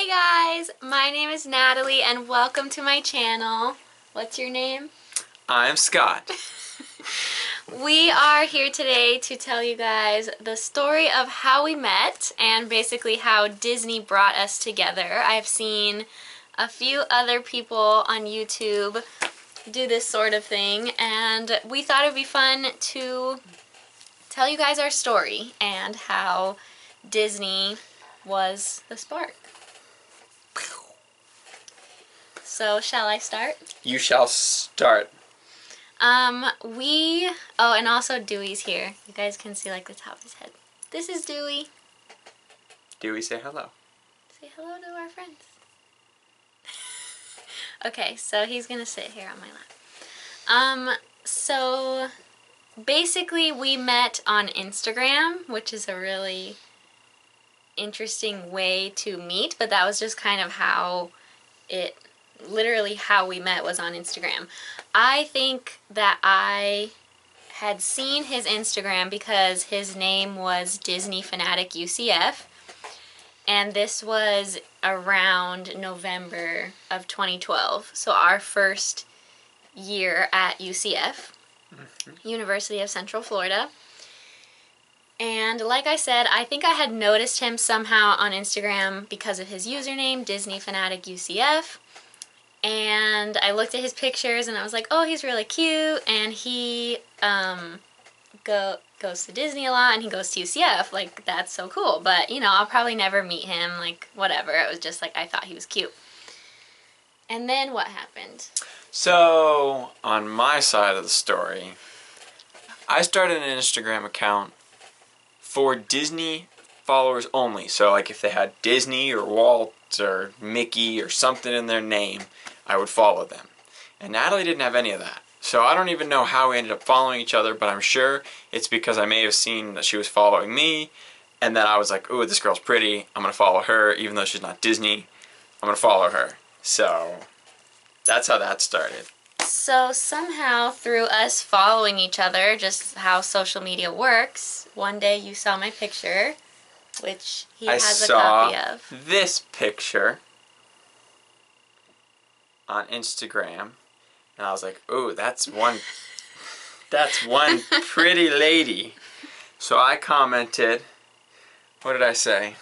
Hey guys, my name is Natalie and welcome to my channel. What's your name? I'm Scott. We are here today to tell you guys the story of how we met and basically how Disney brought us together. I've seen a few other people on YouTube do this sort of thing and we thought it would be fun to tell you guys our story and how Disney was the spark. So, shall I start? You shall start. Oh, and also Dewey's here. You guys can see like the top of his head. This is Dewey. Dewey, say hello. Say hello to our friends. Okay, so he's gonna sit here on my lap. So basically we met on Instagram, which is a really interesting way to meet, but that was just kind of how literally how we met was on Instagram. I think that I had seen his Instagram because his name was Disney Fanatic UCF, and this was around November of 2012, so our first year at UCF, University of Central Florida. And like I said, I think I had noticed him somehow on Instagram because of his username, Disney Fanatic UCF. And I looked at his pictures and I was like, oh, he's really cute. And he goes to Disney a lot and he goes to UCF. Like, that's so cool. But, you know, I'll probably never meet him. Like, whatever. It was just like I thought he was cute. And then what happened? So, on my side of the story, I started an Instagram account for Disney followers only. So, like, if they had Disney or Walt or Mickey or something in their name, I would follow them. And Natalie didn't have any of that. So I don't even know how we ended up following each other, but I'm sure it's because I may have seen that she was following me, and then I was like, ooh, this girl's pretty, I'm going to follow her, even though she's not Disney, I'm going to follow her. So that's how that started. So somehow through us following each other, just how social media works, one day you saw my picture, which he has a copy of. I saw this picture on Instagram, and I was like, "Ooh, that's one pretty lady." So I commented. What did I say?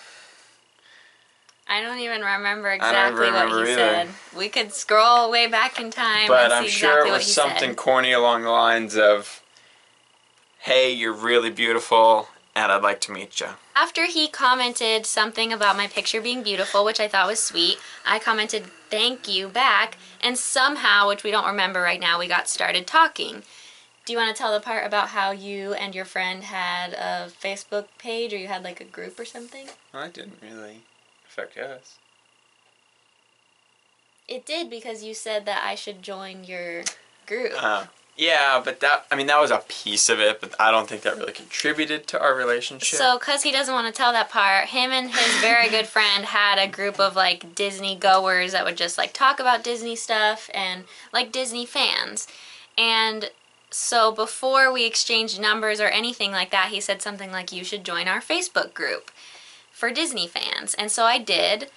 I don't even remember exactly what you said. We could scroll way back in time but and I'm see sure exactly it what was you something said. corny along the lines of, "Hey, you're really beautiful, and I'd like to meet you." After he commented something about my picture being beautiful, which I thought was sweet, I commented thank you back, and somehow, which we don't remember right now, we got started talking. Do you want to tell the part about how you and your friend had a Facebook page, or you had like a group or something? Well, that didn't really affect us. It did, because you said that I should join your group. Yeah, but that was a piece of it, but I don't think that really contributed to our relationship. So, because he doesn't want to tell that part, him and his very good friend had a group of, like, Disney goers that would just, like, talk about Disney stuff and, like, Disney fans. And so before we exchanged numbers or anything like that, he said something like, you should join our Facebook group for Disney fans. And so I did.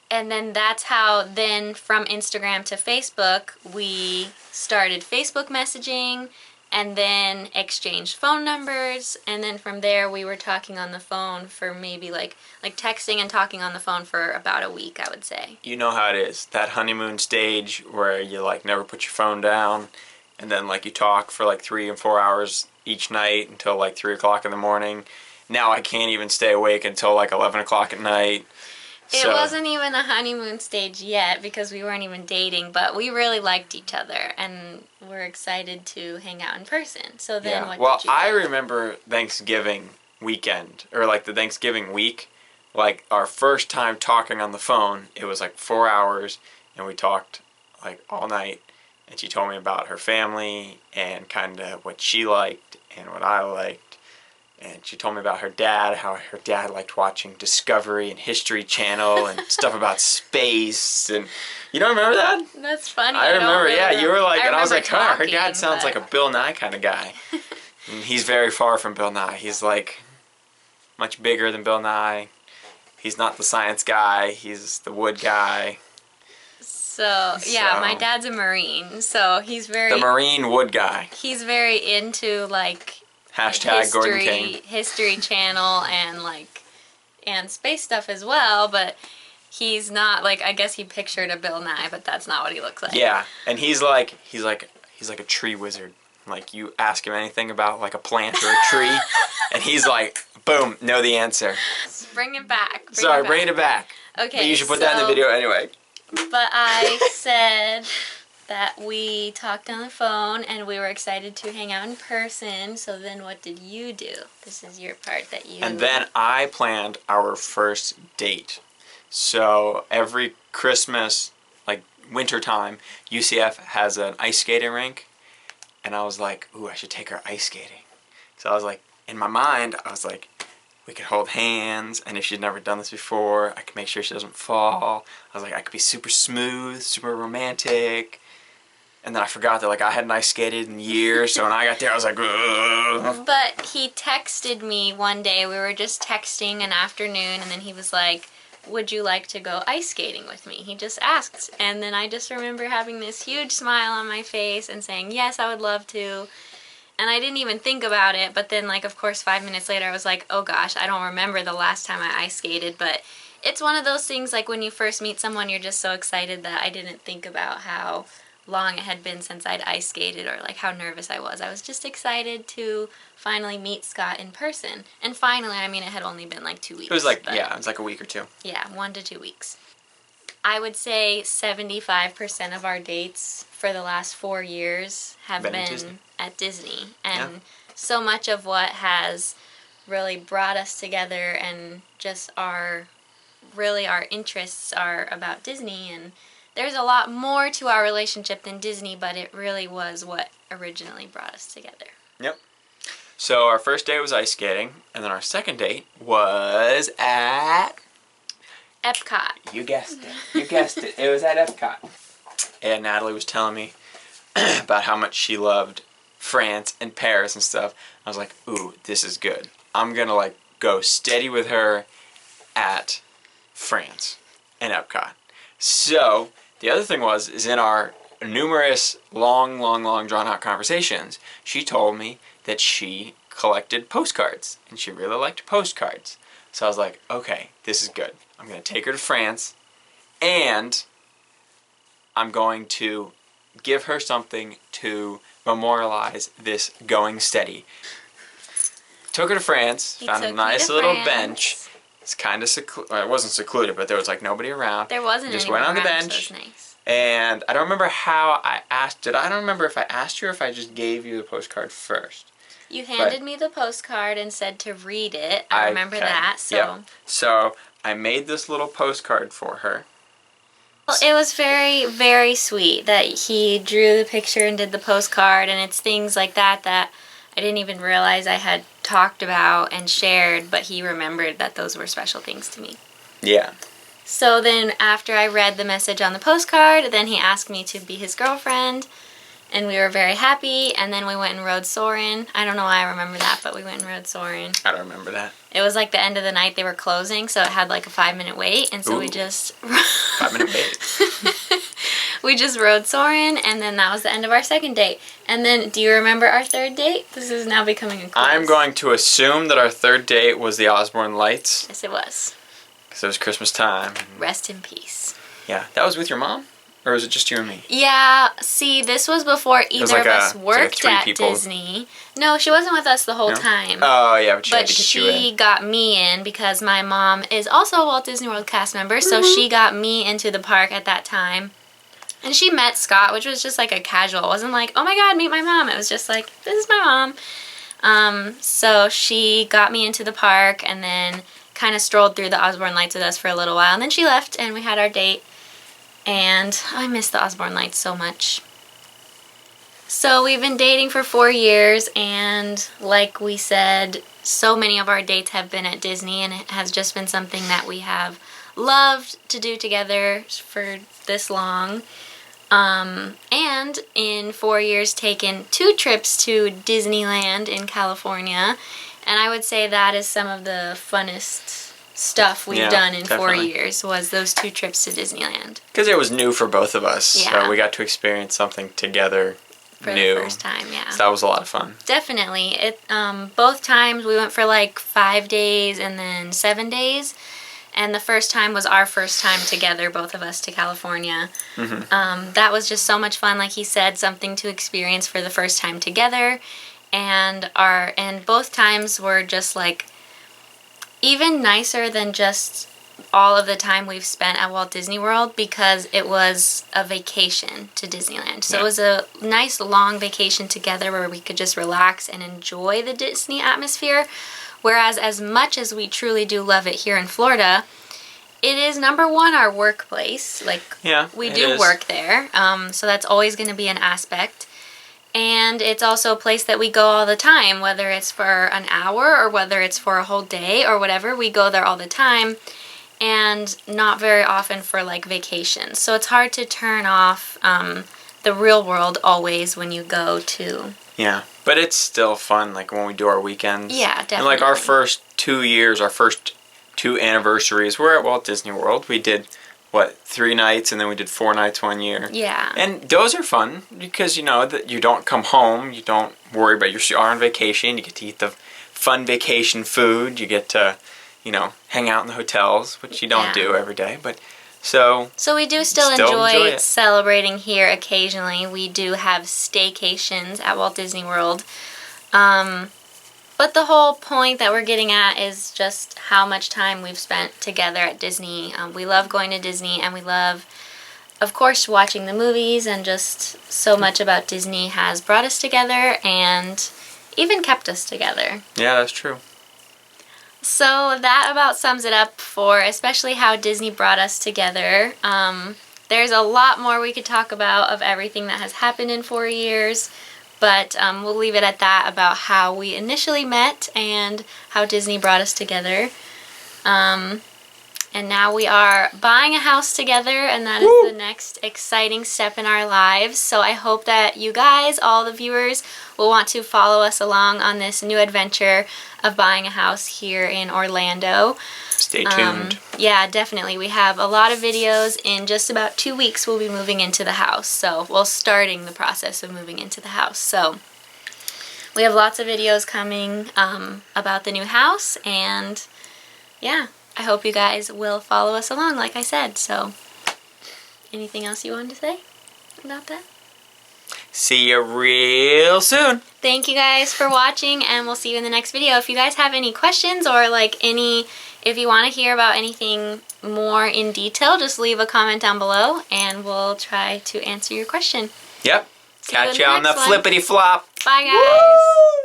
And then that's how then from Instagram to Facebook, we started Facebook messaging and then exchanged phone numbers. And then from there, we were talking on the phone for maybe like texting and talking on the phone for about a week, I would say. You know how it is, that honeymoon stage where you like never put your phone down and then like you talk for like 3 and 4 hours each night until like 3 o'clock in the morning. Now I can't even stay awake until like 11 o'clock at night. It wasn't even a honeymoon stage yet because we weren't even dating, but we really liked each other and we're excited to hang out in person. So then what did you do? I remember Thanksgiving weekend, or like the Thanksgiving week, like our first time talking on the phone, it was like 4 hours and we talked like all night, and she told me about her family and kind of what she liked and what I liked. And she told me about her dad, how her dad liked watching Discovery and History Channel and stuff about space. And you don't remember that? That's funny. I remember, really yeah. You were like, and I was like, talking, her dad sounds like a Bill Nye kind of guy. And he's very far from Bill Nye. He's like much bigger than Bill Nye. he's not the science guy. He's the wood guy. So yeah, So- my dad's a Marine, so he's The very Marine wood guy. he's very into like Hashtag Gordon King. History Channel and space stuff as well, but he's not like, I guess he pictured a Bill Nye, but that's not what he looks like. Yeah, and he's like a tree wizard. Like you ask him anything about like a plant or a tree, and he's like, boom, know the answer. Bring it back. Sorry, bringing it back. Okay. But you should put that in the video anyway. But I said that we talked on the phone and we were excited to hang out in person. So then what did you do? This is your part that you... And then I planned our first date. So every Christmas, like winter time, UCF has an ice skating rink. And I was like, ooh, I should take her ice skating. So I was like, in my mind, I was like, we could hold hands, and if she'd never done this before, I could make sure she doesn't fall. I was like, I could be super smooth, super romantic. And then I forgot that like I hadn't ice skated in years, so when I got there, I was like, ugh. But he texted me one day. We were just texting an afternoon, and then he was like, would you like to go ice skating with me? He just asked. And then I just remember having this huge smile on my face and saying, yes, I would love to. And I didn't even think about it, but then, like, of course, 5 minutes later, I was like, oh gosh, I don't remember the last time I ice skated, but it's one of those things, like, when you first meet someone, you're just so excited that I didn't think about how long it had been since I'd ice skated or, like, how nervous I was. I was just excited to finally meet Scott in person. And finally, I mean, it had only been, like, 2 weeks. It was like, but yeah, it was like a week or two. yeah, 1 to 2 weeks. I would say 75% of our dates for the last 4 years have Been been at Disney. at Disney. And Yeah. so much of what has really brought us together and just our interests are about Disney. And there's a lot more to our relationship than Disney, but it really was what originally brought us together. Yep. So our first date was ice skating, and then our second date was at... Epcot. You guessed it. You guessed it. It was at Epcot. And Natalie was telling me about how much she loved France and Paris and stuff. I was like, ooh, this is good. I'm going to like go steady with her at France and Epcot. So the other thing is in our numerous long drawn out conversations, she told me that she collected postcards and she really liked postcards. So I was like, okay, this is good. I'm going to take her to France and I'm going to give her something to memorialize this going steady. Took her to France, He found a took me nice to little France. bench. It's kind of it wasn't secluded, but there was like nobody around. There wasn't Just anyone went on the around, bench. so it was nice. And I don't remember how I asked it. I don't remember if I asked you or if I just gave you the postcard first. You handed me the postcard and said to read it. I remember Okay. that. So Yep. So I made this little postcard for her. Well, it was very, very sweet that he drew the picture and did the postcard, and it's things like that that I didn't even realize I had talked about and shared, but he remembered that those were special things to me. Yeah. So then after I read the message on the postcard, then he asked me to be his girlfriend, and we were very happy, and then we went and rode Soarin'. I don't know why I remember that, but we went and rode Soarin'. I don't remember that. It was like the end of the night, they were closing, so it had like a 5-minute wait, and so we Ooh. just... 5-minute wait. We just rode Soarin', and then that was the end of our second date. And then, do you remember our third date? This is now becoming a quiz. I'm going to assume that our third date was the Osborne Lights. Yes, it was. Because it was Christmas time. Rest in peace. Yeah. That was with your mom? Or was it just you and me? Yeah, see, this was before either like of us like worked three at people. Disney. No, she wasn't with us the whole No? time. Oh, yeah, but she had But to get you she in. got me in because my mom is also a Walt Disney World cast member, so she got me into the park at that time. And she met Scott, which was just like a casual. It wasn't like, oh my god, meet my mom. It was just like, this is my mom. So she got me into the park and then kind of strolled through the Osborne Lights with us for a little while. And then she left and we had our date. And I miss the Osborne Lights so much. So we've been dating for 4 years, and like we said, so many of our dates have been at Disney, and it has just been something that we have loved to do together for this long. And in 4 years taken 2 trips to Disneyland in California, and I would say that is some of the funnest stuff we've Yeah, done in definitely. 4 years was those 2 trips to Disneyland Because it was new for both of us. Yeah. So we got to experience something together for new. the first time. Yeah. So that was a lot of fun. Definitely. It both times we went for like 5 days and then 7 days. And the first time was our first time together, both of us, to California. That was just so much fun. Like he said, something to experience for the first time together. And both times were just like even nicer than just all of the time we've spent at Walt Disney World, because it was a vacation to Disneyland. So Yeah. it was a nice long vacation together where we could just relax and enjoy the Disney atmosphere. Whereas as much as we truly do love it here in Florida, it is number one our workplace. Like Yeah, we it do is. work there, so that's always going to be an aspect. And it's also a place that we go all the time, whether it's for an hour or whether it's for a whole day or whatever. We go there all the time, and not very often for like vacations. So it's hard to turn off the real world always when you go to. Yeah, but it's still fun, like when we do our weekends. Yeah, And like our definitely. first 2 years, our first 2 anniversaries, we're at Walt Disney World. We did, 3 nights, and then we did 4 nights one year. Yeah. And those are fun because you know that you don't come home, you don't worry about you are on vacation, you get to eat the fun vacation food, you get to, hang out in the hotels, which you don't Yeah. do every day, but so So we do still Still enjoy enjoy it. celebrating here occasionally. We do have staycations at Walt Disney World. But the whole point that we're getting at is just how much time we've spent together at Disney. We love going to Disney, and we love, of course, watching the movies, and just so much about Disney has brought us together and even kept us together. yeah, that's true. So that about sums it up for especially how Disney brought us together. There's a lot more we could talk about of everything that has happened in 4 years, but we'll leave it at that about how we initially met and how Disney brought us together. And now we are buying a house together, and that is Woo! the next exciting step in our lives. So I hope that you guys, all the viewers, will want to follow us along on this new adventure of buying a house here in Orlando. Stay tuned. Yeah, definitely. We have a lot of videos. In just about 2 weeks, we'll be moving into the house. So, well, starting the process of moving into the house. So, we have lots of videos coming about the new house, and yeah, I hope you guys will follow us along, like I said. So, anything else you wanted to say about that? See you real soon. Thank you guys for watching, and we'll see you in the next video. If you guys have any questions or if you want to hear about anything more in detail, just leave a comment down below and we'll try to answer your question. Yep. See you in Catch the you on the next one. flippity flop. Bye guys! Woo!